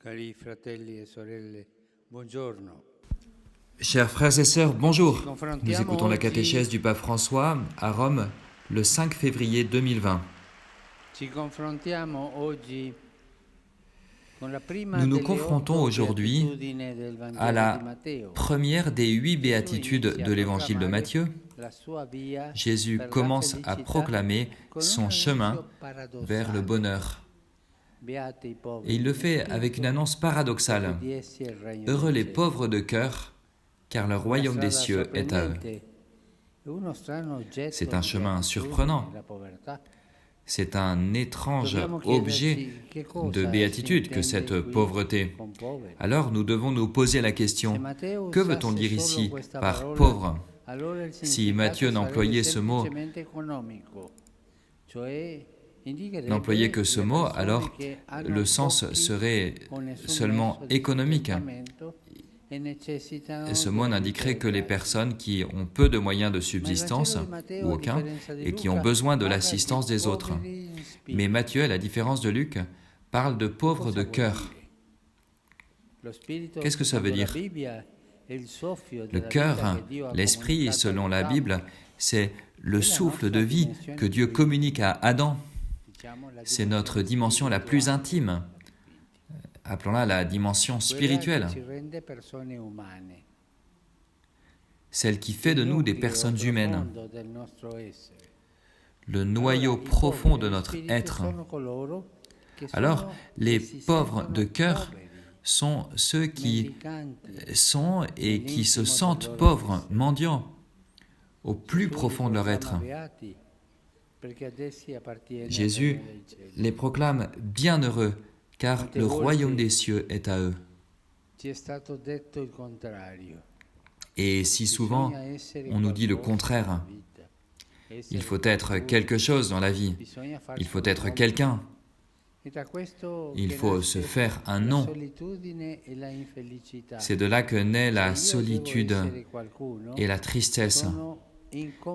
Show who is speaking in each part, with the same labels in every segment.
Speaker 1: Cari fratelli e sorelle, buongiorno.
Speaker 2: Chers frères et sœurs, bonjour. Nous
Speaker 1: Confrontiamo
Speaker 2: écoutons la
Speaker 1: oggi,
Speaker 2: catéchèse du pape François à Rome le 5 février 2020.
Speaker 1: ci confrontiamo oggi con la prima
Speaker 2: Nous nous
Speaker 1: delle
Speaker 2: confrontons
Speaker 1: 8
Speaker 2: aujourd'hui
Speaker 1: beatitudini del
Speaker 2: à
Speaker 1: Vangelo di
Speaker 2: la
Speaker 1: Matteo.
Speaker 2: première des 8 béatitudes de l'évangile de Matthieu.
Speaker 1: La sua via
Speaker 2: Jésus
Speaker 1: per la
Speaker 2: commence à
Speaker 1: felicità
Speaker 2: proclamer
Speaker 1: con
Speaker 2: son
Speaker 1: un
Speaker 2: chemin
Speaker 1: annuncio paradossale.
Speaker 2: vers le bonheur.
Speaker 1: Beati i poveri
Speaker 2: Et il le
Speaker 1: di
Speaker 2: fait
Speaker 1: spirito,
Speaker 2: avec une annonce paradoxale.
Speaker 1: di essi è il regno
Speaker 2: Heureux
Speaker 1: dei
Speaker 2: les
Speaker 1: cieli.
Speaker 2: pauvres de cœur, car le royaume des cieux est à eux. C'est un chemin surprenant. C'est un étrange objet de béatitude que cette pauvreté. Alors nous devons nous poser la question, que veut-on dire ici par pauvre? Si Matthieu n'employait ce mot, n'employait que ce mot, alors le sens serait seulement économique. Et ce mot n'indiquerait que les personnes qui ont peu de moyens de subsistance, ou aucun, et qui ont besoin de l'assistance des autres. Mais Matthieu, à la différence de Luc, parle de pauvres de cœur. Qu'est-ce que ça veut dire? Le cœur, l'esprit, selon la Bible, c'est le souffle de vie que Dieu communique à Adam. C'est notre dimension la plus intime. Appelons-la la dimension spirituelle, celle qui fait de nous des personnes humaines, le noyau profond de notre être. Alors, les pauvres de cœur sont ceux qui sont et qui se sentent pauvres, mendiants, au plus profond de leur être. Jésus les proclame bienheureux, car le royaume des cieux est à eux. Et si souvent on nous dit le contraire, il faut être quelque chose dans la vie, il faut être quelqu'un, il faut se faire un nom. C'est de là que naît la solitude et la tristesse.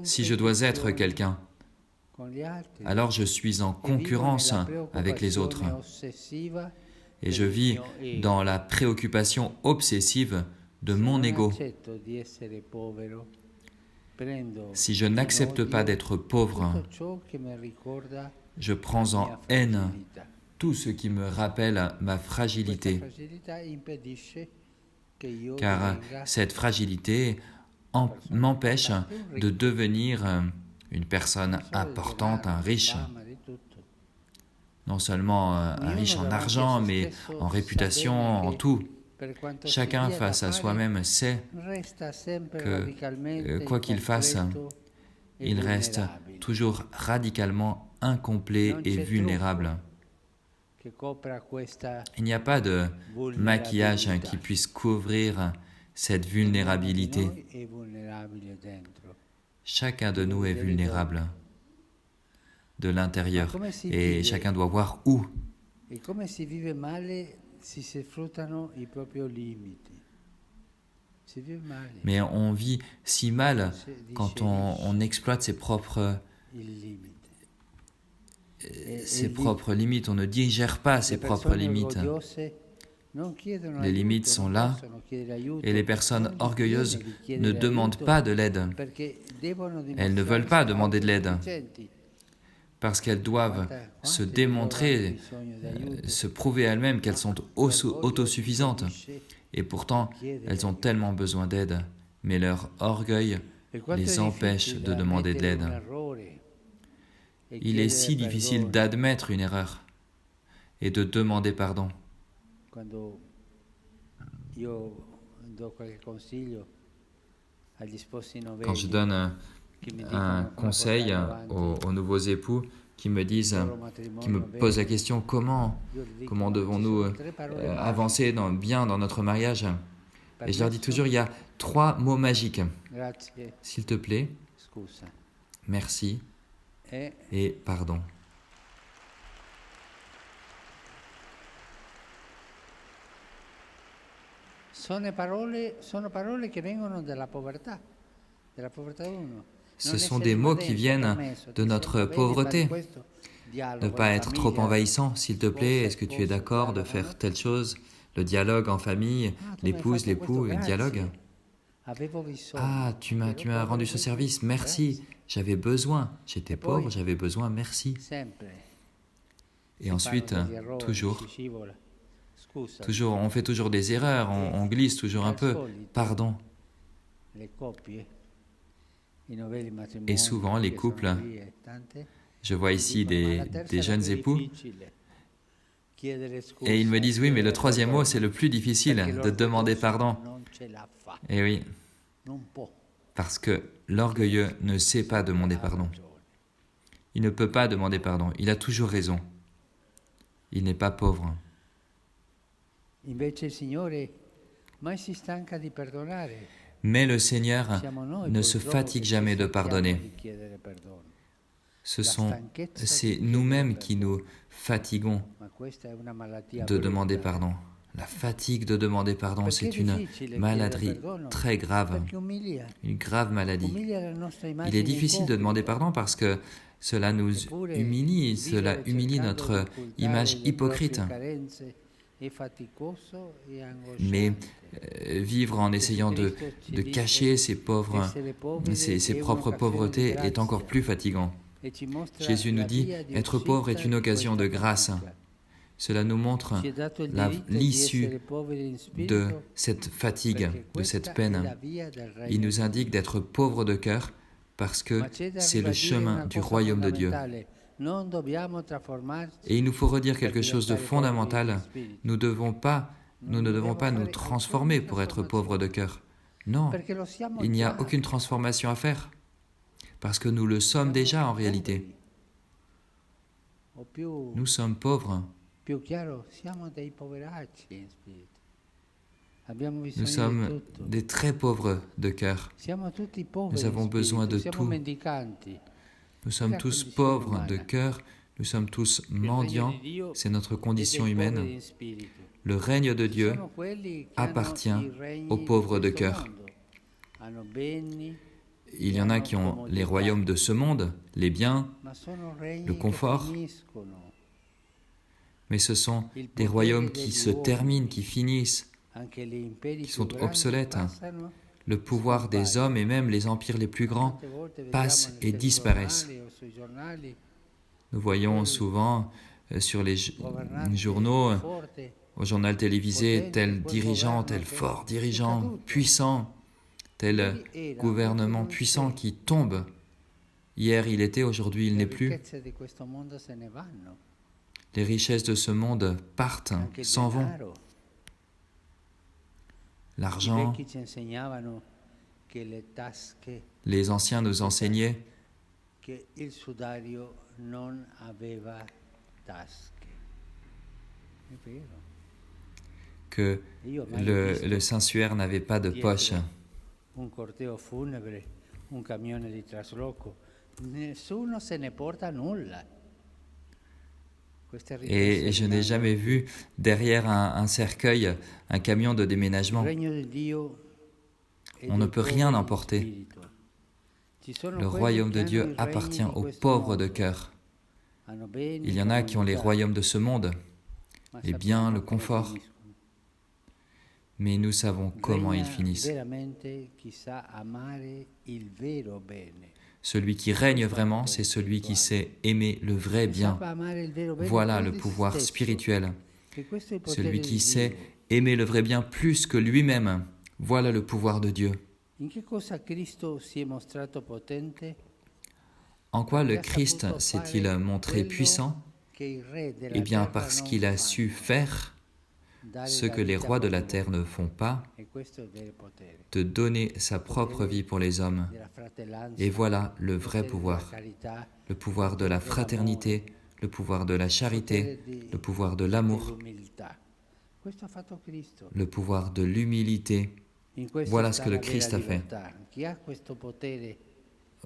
Speaker 2: Si je dois être quelqu'un, alors je suis en concurrence avec les autres. Et je vis dans la préoccupation obsessive de mon ego. Si je n'accepte pas d'être pauvre, je prends en haine tout ce qui me rappelle ma fragilité. Car cette fragilité m'empêche de devenir une personne importante, un riche. Non seulement un riche en argent, mais en réputation, en tout. Chacun face à soi-même sait que, quoi qu'il fasse, il reste toujours radicalement incomplet et vulnérable. Il n'y a pas de maquillage qui puisse couvrir cette vulnérabilité. Chacun de nous est vulnérable de l'intérieur et chacun doit voir où. Mais on vit si mal quand on exploite ses propres limites, on ne digère pas ses propres limites. Les limites sont là et les personnes orgueilleuses ne demandent pas de l'aide. Elles ne veulent pas demander de l'aide parce qu'elles doivent se démontrer, se prouver elles-mêmes qu'elles sont autosuffisantes. Et pourtant, elles ont tellement besoin d'aide, mais leur orgueil les empêche de demander de l'aide. Il est si difficile d'admettre une erreur et de demander pardon. Quand je donne un conseil aux nouveaux époux qui me posent la question comment devons-nous avancer bien dans notre mariage, et je leur dis toujours il y a 3 mots magiques. S'il te plaît, merci et pardon.
Speaker 1: Sono parole che vengono della povertà uno.
Speaker 2: Ce sont des mots qui viennent de notre pauvreté. Ne pas être trop envahissant, s'il te plaît, est-ce que tu es d'accord de faire telle chose? le dialogue en famille,
Speaker 1: Ah, tu m'hai
Speaker 2: l'épouse,
Speaker 1: fatto questo,
Speaker 2: l'époux, un dialogue.
Speaker 1: grazie. Avevo bisogno.
Speaker 2: Ah, tu m'as rendu ce service, merci. J'avais besoin, j'étais pauvre, j'avais besoin, merci.
Speaker 1: Sempre.
Speaker 2: Et
Speaker 1: Si
Speaker 2: ensuite,
Speaker 1: fanno degli errori,
Speaker 2: toujours,
Speaker 1: si scivola. Scusa,
Speaker 2: on fait toujours des erreurs, on glisse toujours un peu. Pardon.
Speaker 1: le coppie, i novelli
Speaker 2: Et
Speaker 1: matrimoni
Speaker 2: souvent, les
Speaker 1: che
Speaker 2: couples,
Speaker 1: sono lì e tante,
Speaker 2: je vois
Speaker 1: mi
Speaker 2: ici
Speaker 1: dicono, ma la
Speaker 2: des
Speaker 1: terza è la
Speaker 2: jeunes
Speaker 1: più
Speaker 2: époux,
Speaker 1: difficile. Chiedere scusa,
Speaker 2: et ils me disent, oui, mais le
Speaker 1: chiedere
Speaker 2: troisième mot,
Speaker 1: perdono,
Speaker 2: c'est le plus
Speaker 1: perché
Speaker 2: difficile, de demander
Speaker 1: l'orgoglioso
Speaker 2: pardon.
Speaker 1: non ce la fa,
Speaker 2: Et oui,
Speaker 1: non può.
Speaker 2: parce que l'orgueilleux ne sait pas demander
Speaker 1: Ha
Speaker 2: pardon.
Speaker 1: ragione.
Speaker 2: Il ne peut pas demander pardon, il a toujours raison. Il n'est pas pauvre.
Speaker 1: Invece il Signore mai si stanca di perdonare.
Speaker 2: Mais le Seigneur
Speaker 1: Siamo noi
Speaker 2: ne se
Speaker 1: purtroppo
Speaker 2: fatigue
Speaker 1: che
Speaker 2: jamais de
Speaker 1: cessiamo
Speaker 2: pardonner.
Speaker 1: di chiedere perdono.
Speaker 2: C'est nous-mêmes qui nous fatiguons
Speaker 1: Ma questa è una malattia
Speaker 2: de demander
Speaker 1: brutta.
Speaker 2: pardon. La fatigue de demander pardon,
Speaker 1: Perché
Speaker 2: c'est
Speaker 1: è
Speaker 2: une
Speaker 1: difficile
Speaker 2: maladie
Speaker 1: chiedere perdono?
Speaker 2: très grave,
Speaker 1: Perché umilia.
Speaker 2: une grave maladie.
Speaker 1: Umilia la nostra
Speaker 2: Il
Speaker 1: immagine
Speaker 2: est difficile de demander
Speaker 1: ipocrita.
Speaker 2: pardon parce que cela nous humilie, cela
Speaker 1: Vivere
Speaker 2: humilie
Speaker 1: cercando
Speaker 2: notre
Speaker 1: di occultare
Speaker 2: image
Speaker 1: le
Speaker 2: hypocrite.
Speaker 1: proprie carenze è faticoso e
Speaker 2: Mais
Speaker 1: angosciante.
Speaker 2: vivre en essayant de cacher ses propres pauvretés est encore plus fatigant.
Speaker 1: E ci mostra
Speaker 2: Jésus nous
Speaker 1: la
Speaker 2: dit,
Speaker 1: via di
Speaker 2: être pauvre est
Speaker 1: uscita
Speaker 2: une
Speaker 1: di
Speaker 2: occasion de
Speaker 1: questa
Speaker 2: grâce.
Speaker 1: fatica.
Speaker 2: Cela nous montre
Speaker 1: Ci è dato il diritto di
Speaker 2: l'issue
Speaker 1: essere poveri in
Speaker 2: de
Speaker 1: spirito,
Speaker 2: cette fatigue,
Speaker 1: perché
Speaker 2: de cette
Speaker 1: questa è
Speaker 2: peine.
Speaker 1: la via del regno
Speaker 2: Il nous
Speaker 1: di
Speaker 2: indique
Speaker 1: Dio.
Speaker 2: d'être pauvre de cœur parce que
Speaker 1: Ma c'è da
Speaker 2: c'est le
Speaker 1: ribadire
Speaker 2: chemin
Speaker 1: una
Speaker 2: du
Speaker 1: cosa
Speaker 2: royaume de Dieu.
Speaker 1: fondamentale. Non dobbiamo trasformarci
Speaker 2: Et il nous faut redire
Speaker 1: per
Speaker 2: quelque chose de
Speaker 1: diventare poveri in
Speaker 2: fondamental.
Speaker 1: spirito.
Speaker 2: Nous ne devons pas nous transformer pour être pauvres de cœur. Non,
Speaker 1: Perché lo siamo
Speaker 2: il n'y a
Speaker 1: già.
Speaker 2: aucune transformation à faire. Parce que nous le sommes déjà en réalité.
Speaker 1: O più,
Speaker 2: Nous sommes pauvres.
Speaker 1: più chiaro, siamo dei poveracci in spirito. Abbiamo
Speaker 2: Nous
Speaker 1: bisogno di
Speaker 2: sommes
Speaker 1: tutto.
Speaker 2: des très pauvres de cœur.
Speaker 1: Siamo tutti poveri
Speaker 2: Nous avons
Speaker 1: in
Speaker 2: besoin
Speaker 1: spirito,
Speaker 2: de
Speaker 1: siamo
Speaker 2: tout.
Speaker 1: mendicanti.
Speaker 2: Nous sommes
Speaker 1: La
Speaker 2: tous
Speaker 1: condition
Speaker 2: pauvres
Speaker 1: umana.
Speaker 2: de cœur. Nous sommes tous
Speaker 1: Il regno
Speaker 2: mendiants.
Speaker 1: di Dio
Speaker 2: C'est notre
Speaker 1: è dei
Speaker 2: condition
Speaker 1: poveri
Speaker 2: humaine.
Speaker 1: in spirito.
Speaker 2: Le règne de
Speaker 1: Ci
Speaker 2: Dieu
Speaker 1: sono quelli che
Speaker 2: appartient
Speaker 1: hanno i regni
Speaker 2: aux
Speaker 1: di
Speaker 2: pauvres de
Speaker 1: questo
Speaker 2: cœur.
Speaker 1: mondo. Hanno beni,
Speaker 2: Il y en a qui ont les royaumes de ce monde, les biens,
Speaker 1: ma sono regni
Speaker 2: le
Speaker 1: che
Speaker 2: confort.
Speaker 1: finiscono.
Speaker 2: mais ce sont
Speaker 1: Il
Speaker 2: des
Speaker 1: potere
Speaker 2: royaumes qui
Speaker 1: degli
Speaker 2: se
Speaker 1: uomini,
Speaker 2: terminent, qui finissent,
Speaker 1: anche gli imperi
Speaker 2: qui
Speaker 1: più
Speaker 2: sont
Speaker 1: grandi
Speaker 2: obsolètes.
Speaker 1: passano.
Speaker 2: Le pouvoir des hommes et même les empires les plus grands
Speaker 1: Tante volte vediamo
Speaker 2: passent
Speaker 1: nei
Speaker 2: et disparaissent.
Speaker 1: telegiornali o sui giornali
Speaker 2: Nous voyons souvent sur les
Speaker 1: governanti
Speaker 2: journaux,
Speaker 1: forti,
Speaker 2: au journal télévisé, tel dirigeant, tel fort dirigeant, puissant, tel gouvernement puissant qui tombe. Hier il était, aujourd'hui il
Speaker 1: le
Speaker 2: n'est plus.
Speaker 1: ricchezze di questo mondo se ne vanno,
Speaker 2: Les richesses de ce monde partent,
Speaker 1: anche il
Speaker 2: s'en vont.
Speaker 1: denaro. I
Speaker 2: L'argent,
Speaker 1: vecchi ci insegnavano che le tasche,
Speaker 2: les anciens nous enseignaient
Speaker 1: che il sudario non aveva tasche. È vero.
Speaker 2: que
Speaker 1: Io ho mai visto
Speaker 2: le Saint-Suaire n'avait pas de poche.
Speaker 1: dietro un corteo funebre, un camione di trasloco, nessuno se ne porta nulla. Queste
Speaker 2: Et
Speaker 1: ricchezze
Speaker 2: je n'ai
Speaker 1: rimangono.
Speaker 2: jamais vu derrière un cercueil un camion de
Speaker 1: Il
Speaker 2: déménagement.
Speaker 1: regno di Dio è
Speaker 2: On
Speaker 1: dei
Speaker 2: ne peut
Speaker 1: poveri
Speaker 2: rien
Speaker 1: in
Speaker 2: emporter.
Speaker 1: spirito. Ci sono
Speaker 2: Le
Speaker 1: quelli
Speaker 2: royaume
Speaker 1: che
Speaker 2: de Dieu
Speaker 1: hanno i regni
Speaker 2: appartient
Speaker 1: di
Speaker 2: aux
Speaker 1: questo
Speaker 2: pauvres de
Speaker 1: mondo.
Speaker 2: cœur.
Speaker 1: Hanno beni,
Speaker 2: Il y en a qui ont les
Speaker 1: comodità,
Speaker 2: royaumes de ce monde,
Speaker 1: ma
Speaker 2: les
Speaker 1: sappiamo
Speaker 2: biens, le
Speaker 1: come
Speaker 2: confort,
Speaker 1: finiscono.
Speaker 2: mais nous savons comment ils
Speaker 1: Regna
Speaker 2: finissent.
Speaker 1: veramente chi sa amare il vero bene.
Speaker 2: Celui qui règne vraiment, c'est celui qui sait aimer le vrai
Speaker 1: Chi
Speaker 2: bien.
Speaker 1: sa amare il vero bene
Speaker 2: Voilà
Speaker 1: più
Speaker 2: le
Speaker 1: di se
Speaker 2: pouvoir
Speaker 1: stesso.
Speaker 2: spirituel.
Speaker 1: E questo è il potere
Speaker 2: Celui
Speaker 1: di
Speaker 2: qui sait
Speaker 1: Dio.
Speaker 2: aimer le vrai bien plus que lui-même. Voilà le pouvoir de Dieu.
Speaker 1: In che cosa Cristo si è mostrato potente?
Speaker 2: En quoi le
Speaker 1: Perché ha
Speaker 2: Christ
Speaker 1: saputo
Speaker 2: s'est-il
Speaker 1: fare
Speaker 2: montré
Speaker 1: quello
Speaker 2: puissant?
Speaker 1: che i re della
Speaker 2: Eh bien
Speaker 1: terra
Speaker 2: parce
Speaker 1: non
Speaker 2: qu'il a
Speaker 1: fanno.
Speaker 2: su faire
Speaker 1: Dare
Speaker 2: ce
Speaker 1: la
Speaker 2: que les
Speaker 1: vita
Speaker 2: rois de la
Speaker 1: per
Speaker 2: terre ne font pas,
Speaker 1: e questo è il vero potere
Speaker 2: de donner sa propre vie pour les hommes.
Speaker 1: della fratellanza,
Speaker 2: Et voilà le
Speaker 1: il
Speaker 2: vrai
Speaker 1: potere
Speaker 2: pouvoir,
Speaker 1: della carità,
Speaker 2: le pouvoir de la fraternité, le pouvoir de la charité, le pouvoir de l'amour,
Speaker 1: dell'umiltà. Questo ha fatto Cristo.
Speaker 2: le pouvoir de l'humilité.
Speaker 1: In questo
Speaker 2: Voilà
Speaker 1: sta
Speaker 2: ce que le
Speaker 1: la vera
Speaker 2: Christ a fait.
Speaker 1: libertà. Chi ha questo potere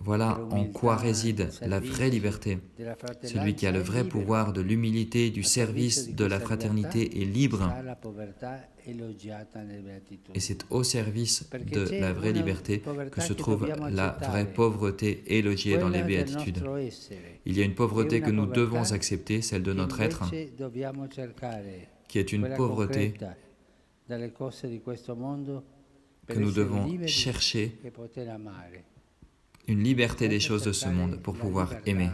Speaker 2: Voilà en quoi réside la vraie liberté.
Speaker 1: della
Speaker 2: Celui qui a le
Speaker 1: fratellanza è
Speaker 2: vrai
Speaker 1: libero.
Speaker 2: pouvoir de l'humilité, du
Speaker 1: Al
Speaker 2: service,
Speaker 1: servizio di
Speaker 2: de la
Speaker 1: questa
Speaker 2: fraternité
Speaker 1: libertà
Speaker 2: est libre.
Speaker 1: sta la povertà elogiata nelle beatitudini.
Speaker 2: Et c'est au service
Speaker 1: Perché
Speaker 2: de
Speaker 1: c'è
Speaker 2: la vraie
Speaker 1: una
Speaker 2: liberté
Speaker 1: povertà
Speaker 2: que se
Speaker 1: che
Speaker 2: trouve
Speaker 1: dobbiamo
Speaker 2: la
Speaker 1: accettare.
Speaker 2: vraie pauvreté élogiée dans les
Speaker 1: Quella del
Speaker 2: béatitudes.
Speaker 1: nostro essere.
Speaker 2: Il y a une pauvreté
Speaker 1: E una
Speaker 2: que nous
Speaker 1: povertà
Speaker 2: devons accepter, celle de notre être,
Speaker 1: Invece dobbiamo cercare
Speaker 2: qui est une
Speaker 1: quella
Speaker 2: pauvreté
Speaker 1: concreta
Speaker 2: que nous devons chercher une liberté des choses de ce monde pour pouvoir aimer.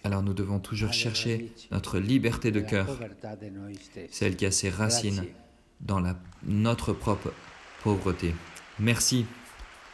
Speaker 2: Alors nous devons toujours chercher notre liberté de cœur, celle qui a ses racines dans notre propre pauvreté. Merci.